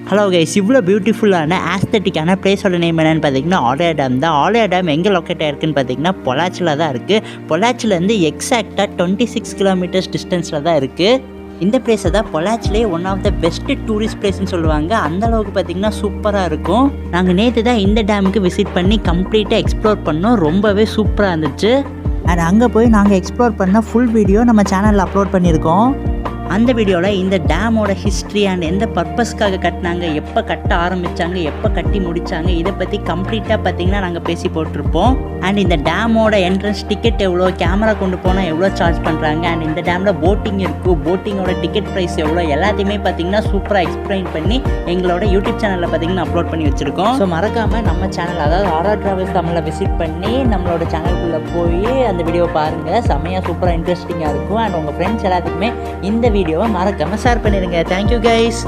Hello guys, இவ்வளோ பியூட்டிஃபுல்லான ஆஸ்தட்டிக்கான பிளேஸோட name என்னென்னு பார்த்தீங்கன்னா ஆலயா டேம் தான். ஆலயா டேம் எங்கே லொக்கேட் ஆகிருக்குன்னு பார்த்தீங்கன்னா பொள்ளாச்சியில் தான் இருக்குது. பொள்ளாச்சிலேருந்து எக்ஸாக்டாக 26 கிலோமீட்டர்ஸ் டிஸ்டன்ஸில் தான் இருக்குது. இந்த பிளேஸை தான் பொள்ளாச்சிலே one of the best tourist பிளேஸ்ன்னு சொல்லுவாங்க. அந்தளவுக்கு பார்த்திங்கன்னா சூப்பராக இருக்கும். நாங்கள் நேற்று தான் இந்த டேமுக்கு விசிட் பண்ணி கம்ப்ளீட்டாக எக்ஸ்ப்ளோர் பண்ணோம். ரொம்பவே சூப்பராக இருந்துச்சு. அண்ட் அங்கே போய் நாங்கள் எக்ஸ்ப்ளோர் பண்ண ஃபுல் வீடியோ நம்ம சேனலில் அப்லோட் பண்ணியிருக்கோம். அந்த வீடியோவில் இந்த டேமோட ஹிஸ்ட்ரி அண்ட் எந்த பர்பஸ்க்காக கட்டினாங்க, எப்போ கட்ட ஆரம்பித்தாங்க, எப்போ கட்டி முடித்தாங்க, இதை பற்றி கம்ப்ளீட்டாக பார்த்திங்கன்னா நாங்கள் பேசி போட்டிருப்போம். அண்ட் இந்த டேமோட என்ட்ரன்ஸ் டிக்கெட் எவ்வளோ, கேமரா கொண்டு போனால் எவ்வளோ சார்ஜ் பண்ணுறாங்க, அண்ட் இந்த டேமில் போட்டிங் இருக்குது, போட்டிங்கோட டிக்கெட் ப்ரைஸ் எவ்வளோ, எல்லாத்தையுமே பார்த்திங்கன்னா சூப்பராக எக்ஸ்பிளைன் பண்ணி எங்களோட யூடியூப் சேனலில் பார்த்திங்கன்னா அப்லோட் பண்ணி வச்சுருக்கோம். ஸோ மறக்காமல் நம்ம சேனல், அதாவது ஆர்ஆர் டிராவல்ஸ் தமிழில் விசிட் பண்ணி நம்மளோட சேனலுக்குள்ளே போய் அந்த வீடியோவை பாருங்கள். செம்மையாக சூப்பராக இன்ட்ரெஸ்டிங்காக இருக்கும். அண்ட் உங்கள் ஃப்ரெண்ட்ஸ் எல்லாத்துக்குமே இந்த வீடியோவை மறக்காமல் ஷேர் பண்ணிடுங்க. Thank you guys.